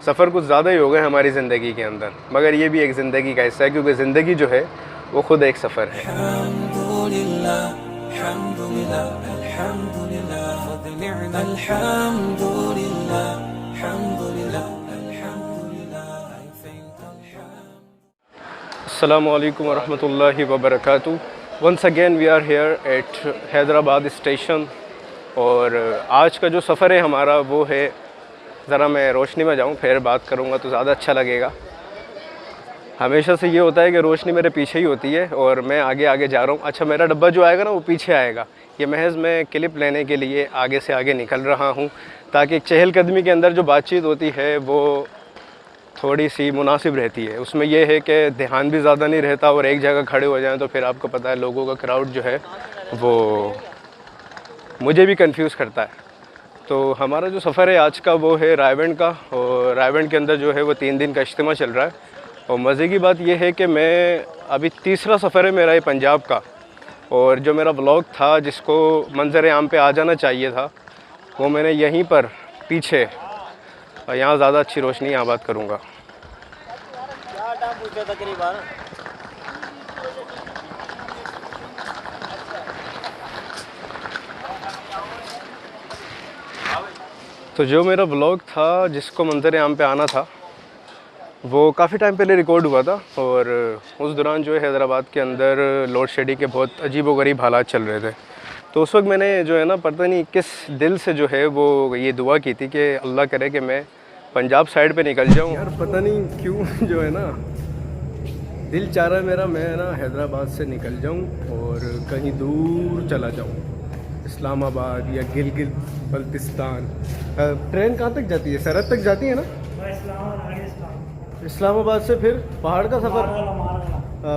सफ़र कुछ ज़्यादा ही हो गए हमारी ज़िंदगी के अंदर, मगर ये भी एक ज़िंदगी का हिस्सा है, क्योंकि ज़िंदगी जो है वो ख़ुद एक सफ़र है। अस्सलामु अलैकुम वरहमतुल्लाहि वबरकातुहू। Once again we are here at Hyderabad station. और आज का जो सफ़र है हमारा वो है, ज़रा मैं रोशनी में जाऊँ फिर बात करूँगा तो ज़्यादा अच्छा लगेगा। हमेशा से ये होता है कि रोशनी मेरे पीछे ही होती है और मैं आगे आगे जा रहा हूँ। अच्छा, मेरा डब्बा जो आएगा ना वो पीछे आएगा। ये महज़ मैं क्लिप लेने के लिए आगे से आगे निकल रहा हूँ, ताकि एक चहलकदमी के अंदर जो बातचीत होती है वो थोड़ी सी मुनासिब रहती है। उसमें यह है कि ध्यान भी ज़्यादा नहीं रहता और एक जगह खड़े हो जाएं तो फिर आपको पता है लोगों का क्राउड जो है वो मुझे भी कंफ्यूज करता है। तो हमारा जो सफ़र है आज का वो है रायबंड का, और रायबंड के अंदर जो है वो 3 दिन का इज्तिमा चल रहा है। और मज़े की बात यह है कि मैं अभी तीसरा सफ़र है मेरा ये पंजाब का, और जो मेरा व्लॉग था जिसको मंजर आम पे आ जाना चाहिए था वो मैंने यहीं पर पीछे, यहाँ ज़्यादा अच्छी रोशनी, यहाँ बात करूँगा। तो जो मेरा व्लॉग था जिसको मंजर आम पे आना था वो काफ़ी टाइम पहले रिकॉर्ड हुआ था, और उस दौरान जो है हैदराबाद के अंदर लोड शेडिंग के बहुत अजीब व गरीब हालात चल रहे थे। तो उस वक्त मैंने जो है ना, पता नहीं किस दिल से जो है वो ये दुआ की थी कि अल्लाह करे कि मैं पंजाब साइड पे निकल जाऊँ। यार पता नहीं क्यों जो है ना, दिल चाह रहा है मेरा मैं ना हैदराबाद से निकल जाऊँ और कहीं दूर चला जाऊँ, इस्लामाबाद या गिलगित बल्तिस्तान। ट्रेन कहाँ तक जाती है? सरहद तक जाती है ना? इस्लामाबाद से फिर पहाड़ का सफ़र,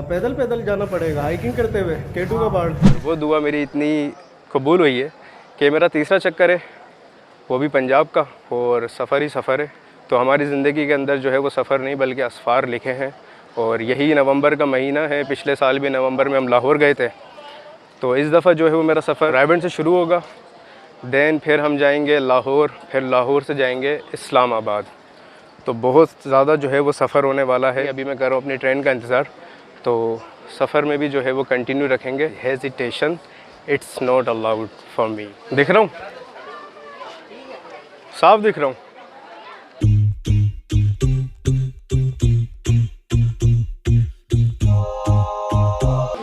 पैदल पैदल जाना पड़ेगा हाइकिंग करते हुए केटू का पहाड़। वो दुआ मेरी इतनी कबूल हुई है कि मेरा तीसरा चक्कर है वो भी पंजाब का, और सफ़र ही सफ़र है। तो हमारी ज़िंदगी के अंदर जो है वो सफ़र नहीं बल्कि असफ़ार लिखे हैं। और यही नवंबर का महीना है, पिछले साल भी नवंबर में हम लाहौर गए थे। तो इस दफ़ा जो है वो मेरा सफ़र रायबंड से शुरू होगा, दैन फिर हम जाएंगे लाहौर, फिर लाहौर से जाएंगे इस्लामाबाद। तो बहुत ज़्यादा जो है वो सफ़र होने वाला है। अभी मैं कर रहा हूँ अपनी ट्रेन का इंतज़ार, तो सफ़र में भी जो है वो कंटिन्यू रखेंगे। Hesitation it's not allowed for me. दिख रहा हूँ, साफ दिख रहा हूँ।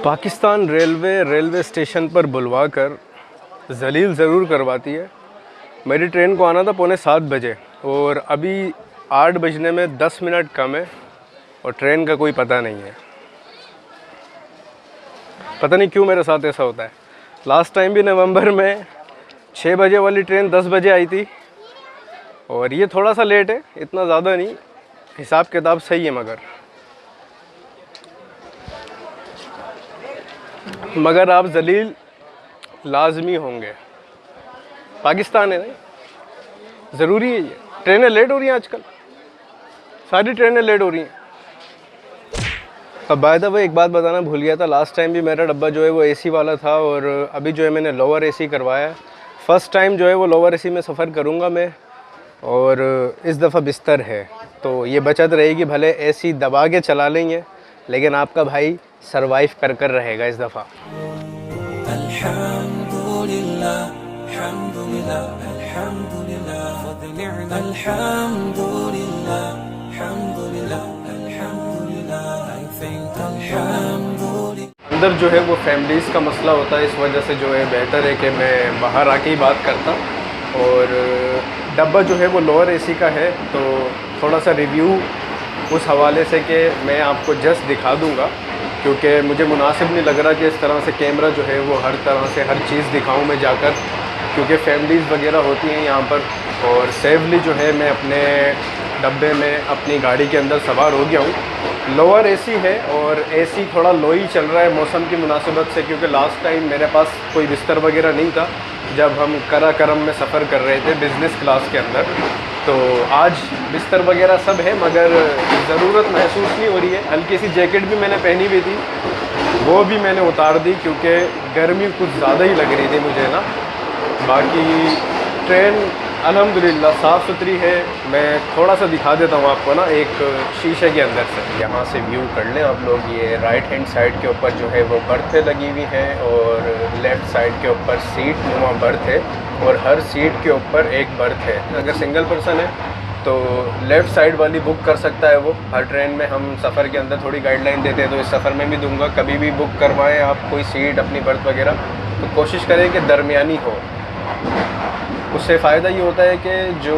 पाकिस्तान रेलवे स्टेशन पर बुलवा कर जलील ज़रूर करवाती है। मेरी ट्रेन को आना था 6:45 बजे और अभी 8 बजने में 10 मिनट कम है और ट्रेन का कोई पता नहीं है। पता नहीं क्यों मेरे साथ ऐसा होता है। लास्ट टाइम भी नवंबर में 6 बजे वाली ट्रेन 10 बजे आई थी, और ये थोड़ा सा लेट है, इतना ज़्यादा नहीं, हिसाब किताब सही है। मगर आप जलील लाजमी होंगे। पाकिस्तान है नहीं, ज़रूरी है ये। ट्रेनें लेट हो रही हैं आजकल, सारी ट्रेनें लेट हो रही हैं। अब बाय द वे एक बात बताना भूल गया था, लास्ट टाइम भी मेरा डब्बा जो है वो एसी वाला था, और अभी जो है मैंने लोअर एसी करवाया है। फ़र्स्ट टाइम जो है वो लोअर एसी में सफ़र करूँगा मैं, और इस दफ़ा बिस्तर है तो ये बचत रहेगी। भले एसी दबा के चला लेंगे लेकिन आपका भाई सरवाइव कर रहेगा इस दफ़ा। अंदर जो है वो फैमिलीज़ का मसला होता है, इस वजह से जो है बेहतर है कि मैं बाहर आके ही बात करता। और डब्बा जो है वो लोअर एसी का है, तो थोड़ा सा रिव्यू उस हवाले से कि मैं आपको जस्ट दिखा दूंगा, क्योंकि मुझे मुनासिब नहीं लग रहा कि इस तरह से कैमरा जो है वो हर तरह से हर चीज़ दिखाऊं मैं जाकर, क्योंकि फैमिलीज़ वगैरह होती हैं यहाँ पर। और सेफली जो है मैं अपने डब्बे में अपनी गाड़ी के अंदर सवार हो गया हूँ। लोअर एसी है और एसी थोड़ा लो ही चल रहा है मौसम की मुनासिबत से, क्योंकि लास्ट टाइम मेरे पास कोई बिस्तर वगैरह नहीं था जब हम कराकरम में सफ़र कर रहे थे बिज़नेस क्लास के अंदर। तो आज बिस्तर वगैरह सब है, मगर ज़रूरत महसूस नहीं हो रही है। हल्की सी जैकेट भी मैंने पहनी हुई थी, वो भी मैंने उतार दी क्योंकि गर्मी कुछ ज़्यादा ही लग रही थी मुझे ना। बाकी ट्रेन अल्हम्दुलिल्लाह साफ़ सुथरी है। मैं थोड़ा सा दिखा देता हूँ आपको ना, एक शीशे के अंदर से यहाँ से व्यू कर लें आप लोग। ये राइट हैंड साइड के ऊपर जो है वो बर्थें लगी हुई हैं और लेफ़्ट साइड के ऊपर सीट नुमा बर्थ है और हर सीट के ऊपर एक बर्थ है। अगर सिंगल पर्सन है तो लेफ़्ट साइड वाली बुक कर सकता है वो। हर ट्रेन में हम सफ़र के अंदर थोड़ी गाइडलाइन देते हैं, तो इस सफ़र में भी दूंगा। कभी भी बुक करवाएं आप कोई सीट अपनी बर्थ वगैरह तो कोशिश करें कि दरमियानी हो। उससे फ़ायदा ये होता है कि जो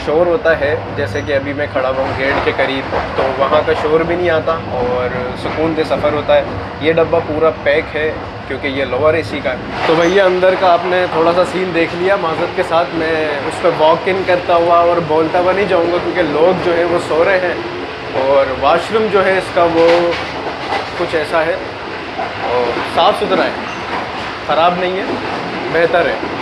शोर होता है, जैसे कि अभी मैं खड़ा हुआ हूँ गेट के करीब, तो वहाँ का शोर भी नहीं आता और सुकून से सफ़र होता है। ये डब्बा पूरा पैक है क्योंकि ये लोअर एसी का है। तो भैया अंदर का आपने थोड़ा सा सीन देख लिया। माज़रत के साथ मैं उस पर वॉक इन करता हुआ और बोलता हुआ नहीं जाऊँगा क्योंकि लोग जो है वो सो रहे हैं और वाशरूम जो है इसका वो कुछ ऐसा है और साफ़ सुथरा है, ख़राब नहीं है, बेहतर है।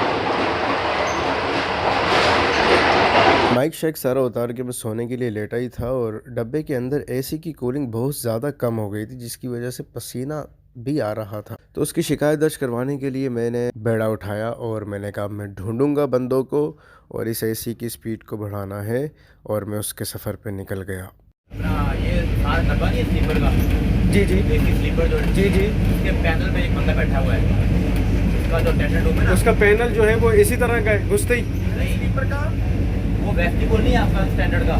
माइक शेक सारा उतार के मैं सोने के लिए लेटा ही था और डब्बे के अंदर एसी की कूलिंग बहुत ज़्यादा कम हो गई थी, जिसकी वजह से पसीना भी आ रहा था। तो उसकी शिकायत दर्ज करवाने के लिए मैंने बेड़ा उठाया और मैंने कहा मैं ढूंढूंगा बंदों को और इस एसी की स्पीड को बढ़ाना है और मैं उसके सफ़र पे निकल गया। ये डब्बा नहीं है स्लीपर का। जी जी एसी स्लीपर जो जी जी, इसके पैनल पे एक बंदा बैठा हुआ है। उसका जो टेंडर रूम है ना, उसका पैनल जो है वो इसी तरह का है, घुसते ही। नहीं स्लीपर का वो वेस्टिबुल नहीं है आपका स्टैंडर्ड का।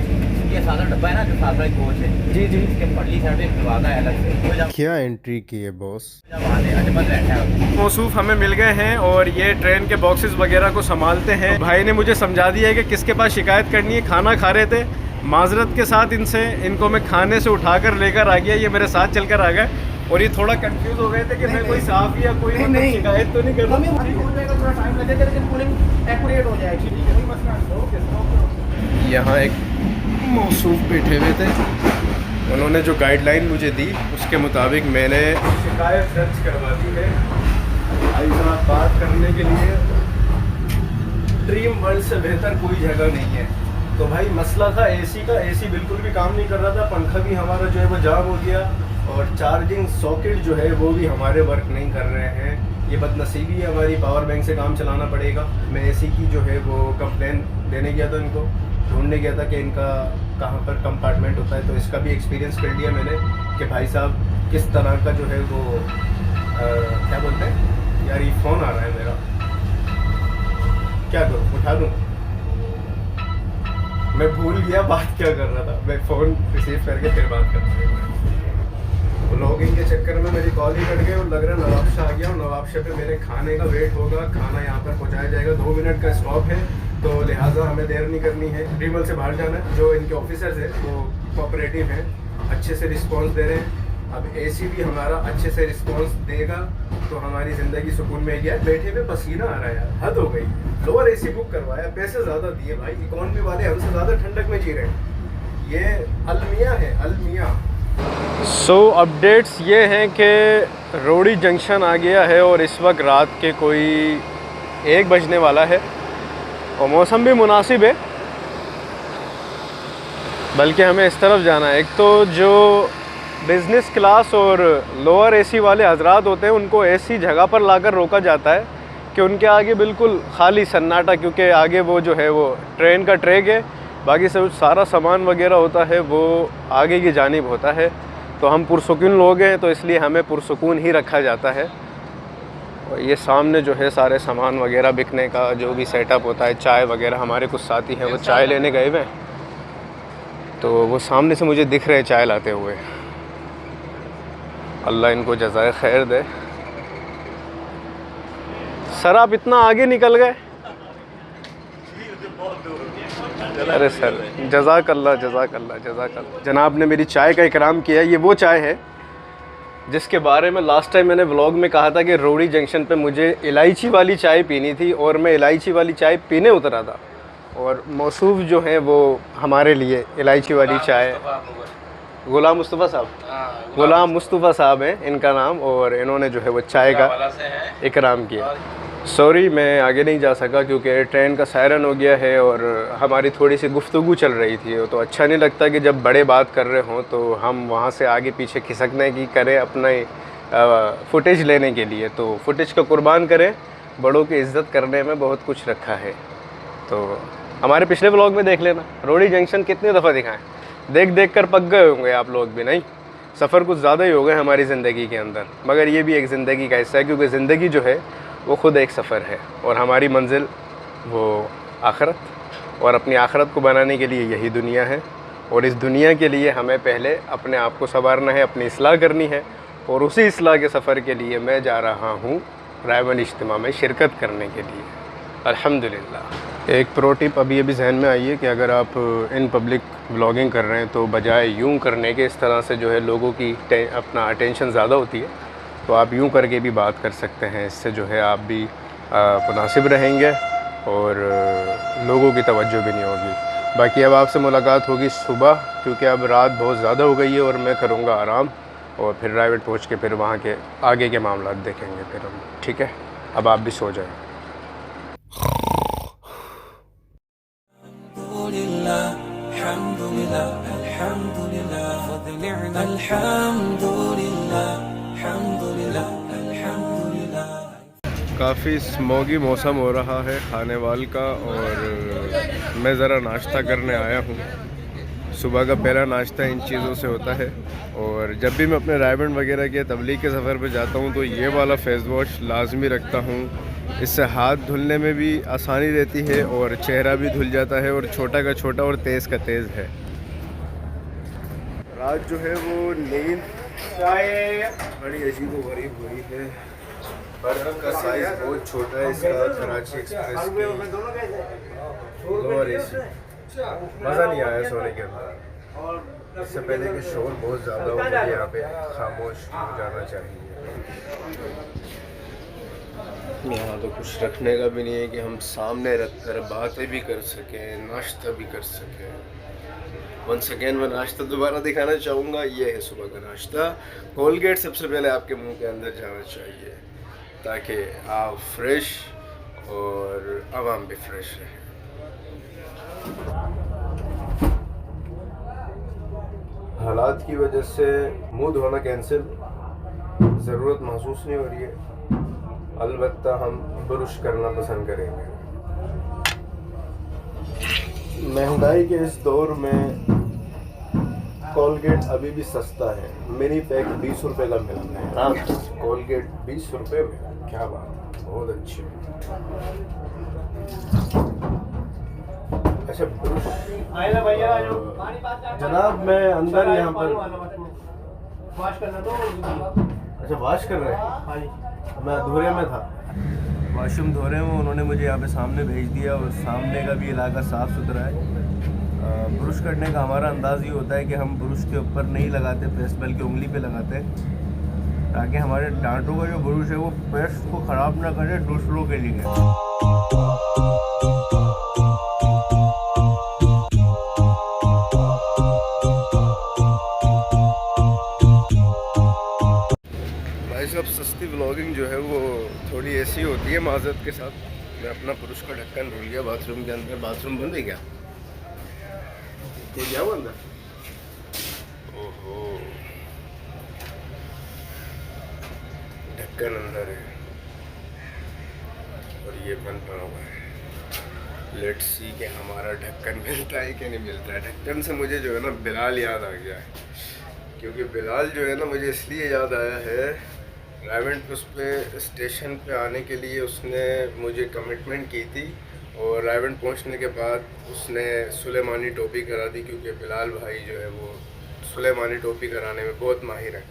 ये सादा डब्बा है ना जो सादा कोच है। जी जी, इसके पटली साइड पे दरवाजा है अलग से। तो जब क्या एंट्री की है बॉस। आने अजमत बैठा है। मौसूफ हमें मिल गए हैं और ये ट्रेन के बॉक्सेस वगैरह को संभालते हैं। भाई ने मुझे समझा दिया है कि किसके पास शिकायत करनी है। खाना खा रहे थे, माजरत के साथ इनको मैं खाने से उठाकर लेकर आ गया। ये मेरे साथ चलकर आ गए और ये थोड़ा कंफ्यूज हो गए थे कि मैं कोई साफ या कोई मतलब शिकायत तो नहीं कर रहा। थोड़ा टाइम लगेगा लेकिन कूलिंग एक्यूरेट हो जाएगी। कोई मसला नहीं। यहाँ एक मौसूफ बैठे हुए थे, उन्होंने जो गाइडलाइन मुझे दी उसके मुताबिक मैंने शिकायत दर्ज करवा दी है। भाई साहब बात करने के लिए ड्रीम वर्ल्ड से बेहतर कोई जगह नहीं है। तो भाई मसला था एसी का। एसी बिल्कुल भी काम नहीं कर रहा था, पंखा भी हमारा जो है वो जाम हो गया और चार्जिंग सॉकेट जो है वो भी हमारे वर्क नहीं कर रहे हैं। ये बदनसीबी है हमारी, पावर बैंक से काम चलाना पड़ेगा। मैं एसी की जो है वो कंप्लेन देने गया था, इनको ढूंढने गया था कि इनका कहाँ पर कंपार्टमेंट होता है। तो इसका भी एक्सपीरियंस कर लिया मैंने कि भाई साहब किस तरह का जो है वो क्या बोलते हैं यार, ये फ़ोन आ रहा है मेरा, क्या करूँ, उठा दूँ? मैं भूल गया बात क्या कर रहा था। मैं फ़ोन रिसीव करके फिर बात करता हूँ। लॉगिंग के चक्कर में मेरी कॉल ही कट गई और लग रहा है नवाबशाह आ गया और नवाबशाह पे मेरे खाने का वेट होगा। खाना यहाँ पर पहुँचाया जाएगा, 2 मिनट का स्टॉप है, तो लिहाजा हमें देर नहीं करनी है। ड्रीमल से बाहर जाना है। जो इनके ऑफिसर्स हैं वो कोऑपरेटिव हैं, अच्छे से रिस्पॉन्स दे रहे हैं। अब एसी भी हमारा अच्छे से रिस्पॉन्स देगा तो हमारी ज़िंदगी सुकून में गया। बैठे हुए पसीना आ रहा है यार, हद हो गई। लोअर एसी बुक करवाया, पैसे ज़्यादा दिए भाई, इकॉनमी वाले हमसे ज़्यादा ठंडक में जी रहे हैं। ये अलमिया है, अलमिया। सो अपडेट्स ये हैं कि रोड़ी जंक्शन आ गया है और इस वक्त रात के कोई 1 बजने वाला है और मौसम भी मुनासिब है, बल्कि हमें इस तरफ जाना है। एक तो जो बिज़नेस क्लास और लोअर एसी वाले हजरात होते हैं उनको ऐसी जगह पर लाकर रोका जाता है कि उनके आगे बिल्कुल खाली सन्नाटा, क्योंकि आगे वो जो है वो ट्रेन का ट्रैक है, बाकी सब सारा सामान वगैरह होता है वो आगे की जानिब होता है। तो हम पुरसुकून लोग हैं तो इसलिए हमें पुरसुकून ही रखा जाता है। और ये सामने जो है सारे सामान वगैरह बिकने का जो भी सेटअप होता है, चाय वगैरह, हमारे कुछ साथी हैं वो चाय लेने गए हुए हैं तो वो सामने से मुझे दिख रहे चाय लाते हुए। अल्लाह इनको जज़ाए खैर दे। सर आप इतना आगे निकल गए? अरे सर जज़ाकल्लाह जज़ाकल्लाह जज़ाकल्लाह। जनाब ने मेरी चाय का इकराम किया। ये वो चाय है जिसके बारे में लास्ट टाइम मैंने व्लॉग में कहा था कि रोड़ी जंक्शन पे मुझे इलायची वाली चाय पीनी थी और मैं इलायची वाली चाय पीने उतरा था और मौसूफ जो है वो हमारे लिए इलायची वाली चाय, गुलाम मुस्तफ़ा साहब, गुलाम मुस्तफ़ा साहब हैं इनका नाम, और इन्होंने जो है वो चाय का इकराम किया। सॉरी मैं आगे नहीं जा सका क्योंकि ट्रेन का सायरन हो गया है और हमारी थोड़ी सी गुफ्तगू चल रही थी। तो अच्छा नहीं लगता कि जब बड़े बात कर रहे हों तो हम वहाँ से आगे पीछे खिसकने की करें अपना फुटेज लेने के लिए। तो फुटेज का कुर्बान करें, बड़ों की इज़्ज़त करने में बहुत कुछ रखा है। तो हमारे पिछले व्लॉग में देख लेना, रोडी जंक्शन कितनी दफ़ा दिखाएं, देख देख कर पक गए होंगे आप लोग भी। नहीं, सफ़र कुछ ज़्यादा ही हो गए हमारी ज़िंदगी के अंदर, मगर ये भी एक ज़िंदगी का हिस्सा है, क्योंकि ज़िंदगी जो है वो ख़ुद एक सफ़र है और हमारी मंजिल वो आखिरत, और अपनी आखिरत को बनाने के लिए यही दुनिया है। और इस दुनिया के लिए हमें पहले अपने आप को संवारना है, अपनी इस्लाह करनी है, और उसी इस्लाह के सफ़र के लिए मैं जा रहा हूँ रायबंद इज्तिमा में शिरकत करने के लिए, अल्हम्दुलिल्लाह। एक प्रो टिप अभी जहन में आई है कि अगर आप इन पब्लिक व्लॉगिंग कर रहे हैं तो बजाय यूं करने के, इस तरह से जो है लोगों की अपना अटेंशन ज़्यादा होती है, तो आप यूं करके भी बात कर सकते हैं। इससे जो है आप भी मुनासिब रहेंगे और लोगों की तवज्जो भी नहीं होगी। बाकी अब आपसे मुलाकात होगी सुबह, क्योंकि अब रात बहुत ज़्यादा हो गई है और मैं करूँगा आराम, और फिर रायबंद पहुँच के फिर वहाँ के आगे के मामला देखेंगे फिर हम। ठीक है, अब आप भी सो जाएँ। काफ़ी स्मोगी मौसम हो रहा है खाने वाल का, और मैं ज़रा नाश्ता करने आया हूँ। सुबह का पहला नाश्ता इन चीज़ों से होता है, और जब भी मैं अपने रायबंद वगैरह के तबलीग के सफ़र पे जाता हूँ तो ये वाला फेस वॉश लाजमी रखता हूँ। इससे हाथ धुलने में भी आसानी रहती है और चेहरा भी धुल जाता है, और छोटा का छोटा और तेज़ का तेज़ है। रात जो है वो नींद बड़ी अजीब व गरीब हुई है। बर्फ का साइज़ बहुत छोटा है इसका, कराची एक्सप्रेस की लोअर एसी। मज़ा नहीं आया सोने के अंदर। इससे पहले कि शोर बहुत ज़्यादा हो, मुझे यहाँ पे खामोश हो जाना चाहिए। यहाँ तो कुछ रखने का भी नहीं है कि हम सामने रख कर बातें भी कर सकें, नाश्ता भी कर सकें। वंस अगेन मैं नाश्ता दोबारा दिखाना चाहूँगा। ये है सुबह का नाश्ता। कोलगेट सबसे पहले आपके मुंह के अंदर जाना चाहिए, ताकि आप फ्रेश और आवाम भी फ्रेश रहे। हालात की वजह से मुंह धोना कैंसिल, ज़रूरत महसूस नहीं हो रही है, अलबत्ता हम ब्रुश करना पसंद करेंगे। महंगाई के इस दौर में कोलगेट अभी भी सस्ता है। मिनी पैक 20 रुपये का मिलता है ना, कोलगेट 20 रुपये में, क्या बात, बहुत अच्छी। अच्छा ब्रुश जनाब, मैं अंदर यहाँ पर वाश करना तो। अच्छा वाश कर रहे हैं, मैं अधूरे में था, वाशरूम धो रहे हैं। उन्होंने मुझे यहाँ पे सामने भेज दिया, और सामने का भी इलाका साफ़ सुथरा है। ब्रुश करने का हमारा अंदाज़ ये होता है कि हम ब्रुश के ऊपर नहीं लगाते पेस्ट, बल्कि उंगली पे लगाते हैं, ताकि हमारे दांतों का जो ब्रुश है वो पेस्ट को ख़राब ना करे दूसरों के लिए। भाई साहब, सस्ती व्लॉगिंग जो है वो थोड़ी ऐसी होती है माज़रत के साथ। मैं अपना पुरुष का ढक्कन भूल गया बाथरूम के अंदर। बाथरूम बंद है क्या? ये क्या बंद है? ओहो, ढक्कन अंदर है और ये बंद पड़ा हुआ है। लेट्स सी कि हमारा ढक्कन मिलता है कि नहीं मिलता है। ढक्कन से मुझे जो है ना बिलाल याद आ गया है, क्योंकि बिलाल जो है ना मुझे इसलिए याद आया है, रायबंद उस पे स्टेशन पे आने के लिए उसने मुझे कमिटमेंट की थी, और रायबंद पहुंचने के बाद उसने सुलेमानी टोपी करा दी, क्योंकि बिलाल भाई जो है वो सुलेमानी टोपी कराने में बहुत माहिर है।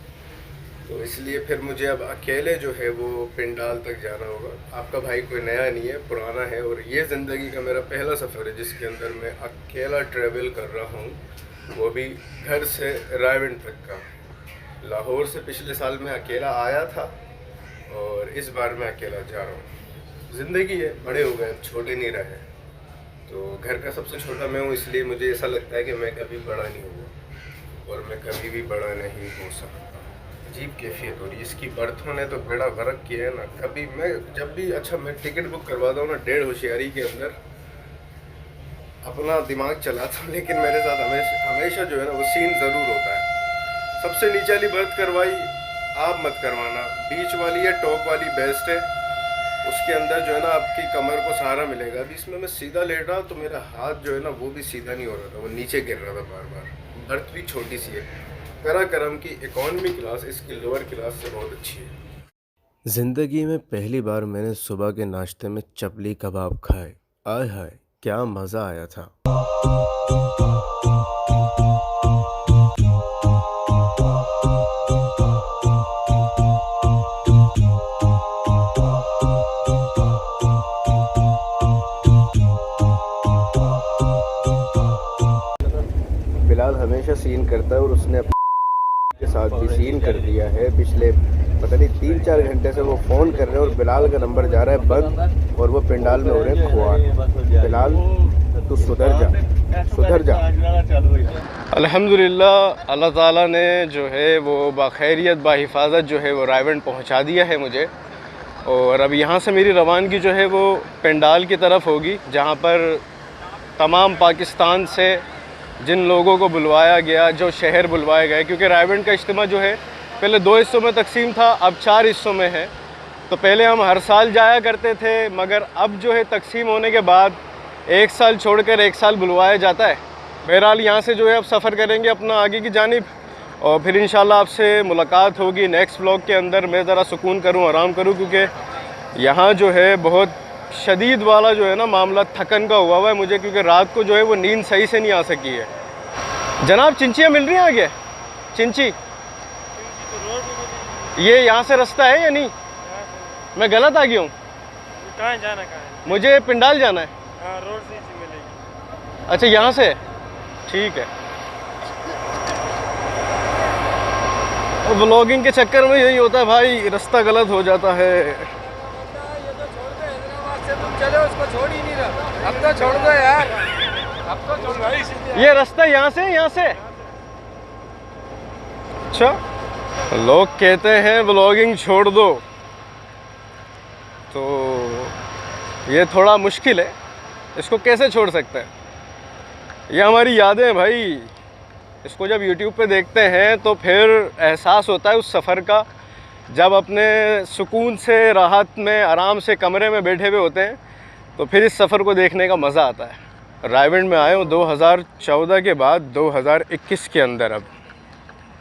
तो इसलिए फिर मुझे अब अकेले जो है वो पिंडाल तक जाना होगा। आपका भाई कोई नया नहीं है, पुराना है, और ये ज़िंदगी का मेरा पहला सफ़र है जिसके अंदर मैं अकेला ट्रैवल कर रहा हूँ, वो भी घर से रायबंद तक का। लाहौर से पिछले साल मैं अकेला आया था, और इस बार मैं अकेला जा रहा हूँ। ज़िंदगी है, बड़े हो गए, छोटे नहीं रहे। तो घर का सबसे छोटा मैं हूँ, इसलिए मुझे ऐसा लगता है कि मैं कभी बड़ा नहीं हुआ, और मैं कभी भी बड़ा नहीं हो सकता। अजीब कैफियत हो रही है इसकी। बर्थों ने तो बेड़ा गर्क किया है ना। कभी मैं जब भी, अच्छा मैं टिकट बुक करवाता हूँ ना, 1.5 होशियारी के अंदर अपना दिमाग चलाता हूँ, लेकिन मेरे साथ हमेशा जो है ना वो सीन ज़रूर होता है। सबसे नीचे वाली बर्थ करवाई, आप मत करवाना, बीच वाली या टॉप वाली बेस्ट है। उसके अंदर जो है ना आपकी कमर को सहारा मिलेगा। अभी इसमें मैं सीधा लेट रहा तो मेरा हाथ जो है ना वो भी सीधा नहीं हो रहा था, वो नीचे गिर रहा था बार बार। बर्थ भी छोटी सी है। करा करम की इकॉनमी क्लास इसकी लोअर क्लास से बहुत अच्छी है। ज़िंदगी में पहली बार मैंने सुबह के नाश्ते में चपली कबाब खाए। आय हाय क्या मज़ा आया था। बिलाल हमेशा सीन करता है और उसने अपने के साथ भी सीन कर दिया है। पिछले पता नहीं 3-4 घंटे से वो फ़ोन कर रहे हैं और बिलाल का नंबर जा रहा है बंद और वो पिंडाल में हो रहे हैं खुआर। बिलाल तू सुधर जा, सुधर जा। अल्हम्दुलिल्लाह अल्लाह ताला ने जो है वो बाखैरियत बाहिफाजत जो है वो रायवंड पहुंचा दिया है मुझे। और अब यहाँ से मेरी रवानगी जो है वो पिंडाल की तरफ होगी, जहाँ पर तमाम पाकिस्तान से जिन लोगों को बुलवाया गया, जो शहर बुलवाए गए, क्योंकि रायवंड का इज्तिमा जो है पहले 2 हिस्सों में तकसीम था, अब 4 हिस्सों में है। तो पहले हम हर साल जाया करते थे, मगर अब जो है तकसीम होने के बाद 1 साल छोड़कर 1 साल बुलवाया जाता है। बहरहाल यहाँ से जो है अब सफ़र करेंगे अपना आगे की जानिब और फिर इंशाल्लाह आपसे मुलाकात होगी नेक्स्ट व्लॉग के अंदर। मैं ज़रा सुकून करूँ, आराम करूँ, क्योंकि यहाँ जो है बहुत शदीद वाला जो है ना मामला थकन का हुआ है मुझे, क्योंकि रात को जो है वो नींद सही से नहीं आ सकी है। जनाब चिंचियाँ मिल रही हैं आगे? चिंची ये यहाँ से रास्ता है या नहीं? मैं गलत आ गया हूँ? कहाँ जाना, कहाँ? मुझे पिंडाल जाना है। हाँ, रोड से ही मिलेगी। अच्छा यहाँ से, ठीक है। व्लॉगिंग के चक्कर में यही होता है भाई, रास्ता गलत हो जाता है। चलो उसको छोड़ ही नहीं रहा, अब तो छोड़ दो यार, अब तो छोड़ दो। ये रास्ता यहाँ से, यहाँ से। अच्छा, लोग कहते हैं व्लॉगिंग छोड़ दो, तो ये थोड़ा मुश्किल है, इसको कैसे छोड़ सकते हैं? ये हमारी यादें हैं भाई, इसको जब YouTube पे देखते हैं तो फिर एहसास होता है उस सफ़र का, जब अपने सुकून से, राहत में, आराम से कमरे में बैठे हुए होते हैं तो फिर इस सफ़र को देखने का मज़ा आता है। रायवंड में आए हूँ 2014 के बाद 2021 के अंदर अब,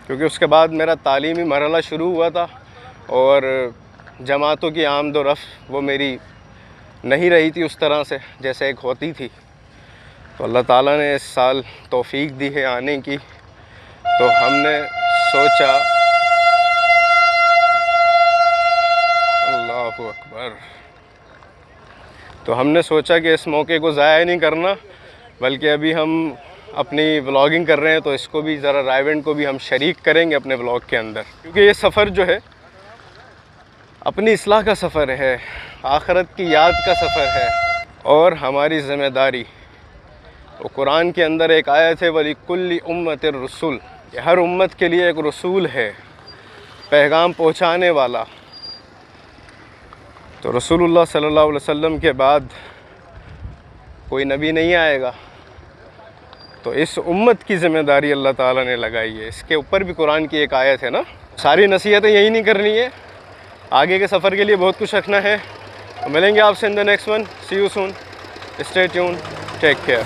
क्योंकि उसके बाद मेरा तालीमी मरहला शुरू हुआ था और जमातों की आमद व रफ़्त वो मेरी नहीं रही थी उस तरह से जैसे एक होती थी। तो अल्लाह ताला ने इस साल तौफ़ीक दी है आने की, तो हमने सोचा, अल्लाहु अकबर, तो हमने सोचा कि इस मौके को ज़ाया नहीं करना, बल्कि अभी हम अपनी व्लॉगिंग कर रहे हैं तो इसको भी ज़रा रायवंड को भी हम शरीक करेंगे अपने व्लॉग के अंदर, क्योंकि ये सफ़र जो है अपनी इस्लाह का सफ़र है, आखिरत की याद का सफ़र है और हमारी ज़िम्मेदारी। वो कुरान के अंदर एक आयत है, वलिकुल्लि उम्मतिर रसूल, हर उम्मत के लिए एक रसूल है, पैगाम पहुँचाने वाला। तो रसूलुल्लाह सल्लल्लाहु अलैहि वसल्लम के बाद कोई नबी नहीं आएगा, तो इस उम्मत की ज़िम्मेदारी अल्लाह ताला ने लगाई है। इसके ऊपर भी कुरान की एक आयत है ना। सारी नसीहतें यही नहीं करनी है, आगे के सफ़र के लिए बहुत कुछ रखना है। तो मिलेंगे आपसे in the next one. See you soon, stay tune, take care.